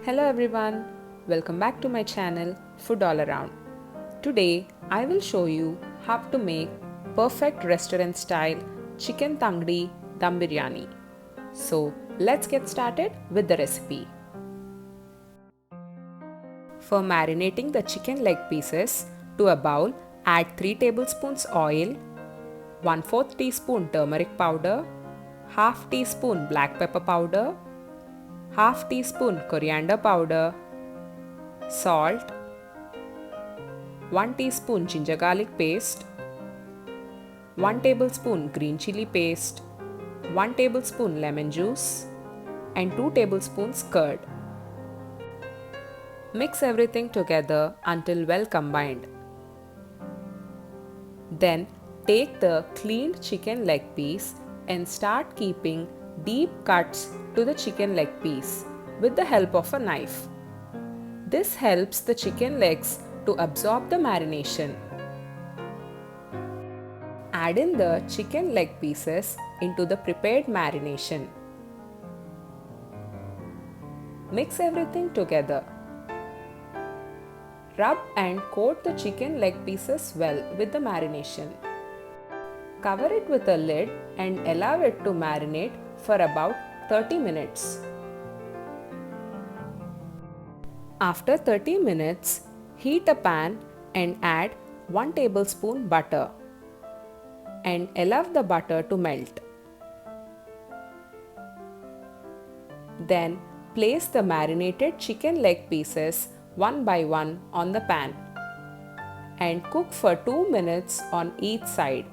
Hello everyone, welcome back to my channel Food All Around. Today I will show you how to make perfect restaurant style chicken Tangdi Dum Biryani. So let's get started with the recipe. For marinating the chicken leg pieces, to a bowl add 3 tablespoons oil, 1/4 teaspoon turmeric powder, half teaspoon black pepper powder, half teaspoon coriander powder, salt, 1 teaspoon ginger garlic paste, 1 tablespoon green chilli paste, 1 tablespoon lemon juice and 2 tablespoons curd. Mix everything together until well combined. Then take the cleaned chicken leg piece and start keeping deep cuts to the chicken leg piece with the help of a knife. This helps the chicken legs to absorb the marination. Add in the chicken leg pieces into the prepared marination. Mix everything together. Rub and coat the chicken leg pieces well with the marination. Cover it with a lid and allow it to marinate for about 30 minutes. After 30 minutes, heat a pan and add 1 tablespoon butter and allow the butter to melt. Then place the marinated chicken leg pieces one by one on the pan and cook for 2 minutes on each side.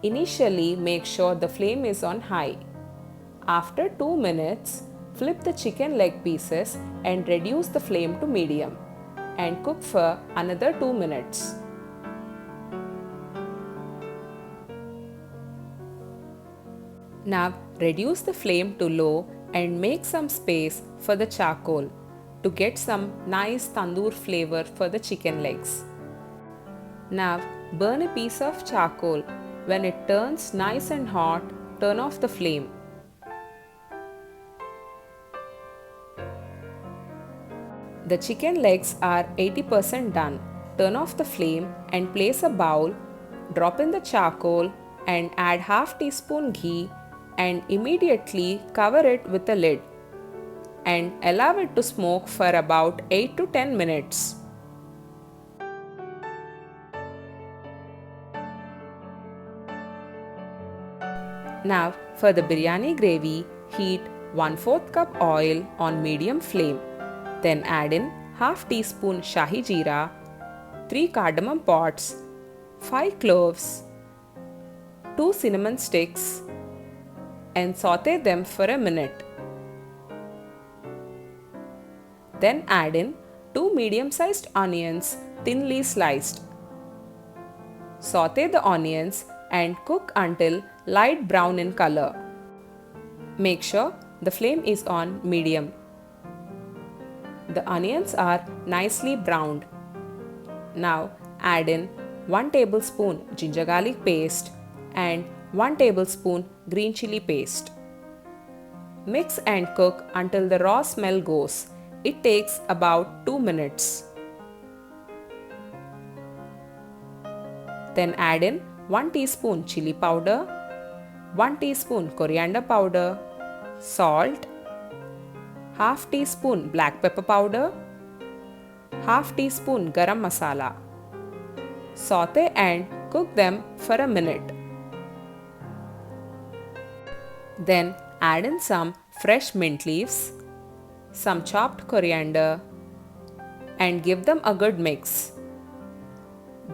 Initially, make sure the flame is on high. After 2 minutes, flip the chicken leg pieces and reduce the flame to medium and cook for another 2 minutes. Now reduce the flame to low and make some space for the charcoal to get some nice tandoor flavor for the chicken legs. Now burn a piece of charcoal. When it turns nice and hot, turn off the flame. The chicken legs are 80% done. Turn off the flame and place a bowl. Drop in the charcoal and add half teaspoon ghee and immediately cover it with a lid and allow it to smoke for about 8 to 10 minutes. Now for the biryani gravy, heat 1/4 cup oil on medium flame. Then add in half teaspoon Shahi Jeera, 3 cardamom pods, 5 cloves, 2 cinnamon sticks and saute them for a minute. Then add in 2 medium-sized onions thinly sliced. Saute the onions and cook until light brown in color. Make sure the flame is on medium. The onions are nicely browned. Now add in 1 tablespoon ginger garlic paste and 1 tablespoon green chilli paste. Mix and cook until the raw smell goes. It takes about 2 minutes. Then add in 1 teaspoon chilli powder, 1 teaspoon coriander powder, salt, half teaspoon black pepper powder, half teaspoon garam masala. Saute and cook them for a minute. Then add in some fresh mint leaves, some chopped coriander and give them a good mix.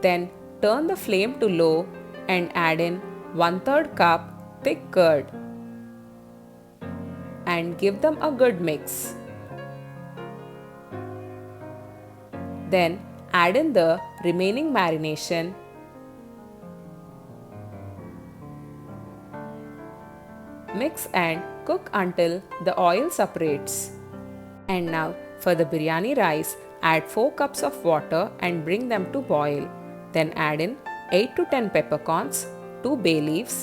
Then turn the flame to low and add in 1/3 cup thick curd and give them a good mix. Then add in the remaining marination. Mix and cook until the oil separates. And now for the biryani rice, add 4 cups of water and bring them to boil. Then add in 8 to 10 peppercorns, 2 bay leaves,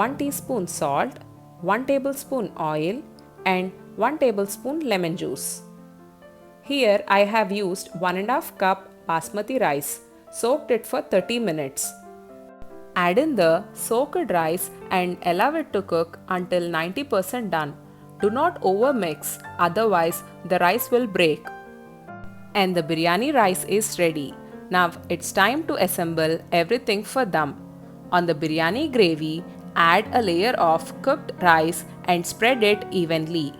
1 teaspoon salt, 1 tablespoon oil and 1 tablespoon lemon juice. Here I have used 1.5 cup basmati rice, soaked it for 30 minutes. Add in the soaked rice and allow it to cook until 90% done. Do not overmix, otherwise the rice will break. And the biryani rice is ready. Now it's time to assemble everything for dum. On the biryani gravy, add a layer of cooked rice and spread it evenly.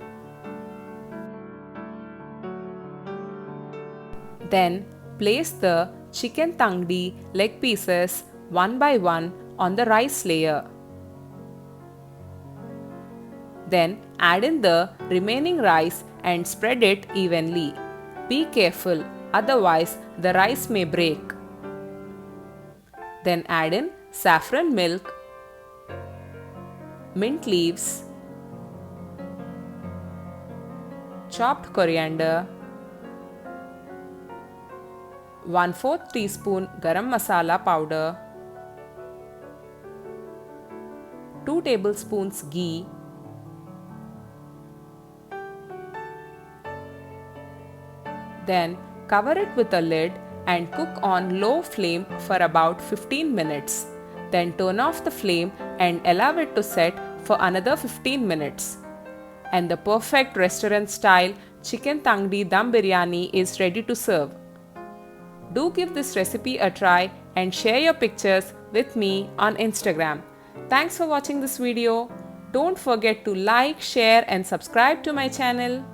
Then place the chicken tangdi leg pieces one by one on the rice layer. Then add in the remaining rice and spread it evenly. Be careful, otherwise the rice may break. Then add in saffron milk, mint leaves, chopped coriander, 1/4 teaspoon garam masala powder, 2 tablespoons ghee, then cover it with a lid and cook on low flame for about 15 minutes. Then turn off the flame and allow it to set for another 15 minutes. And the perfect restaurant style chicken Tangdi Dum Biryani is ready to serve. Do give this recipe a try and share your pictures with me on Instagram. Thanks for watching this video. Don't forget to like, share and subscribe to my channel.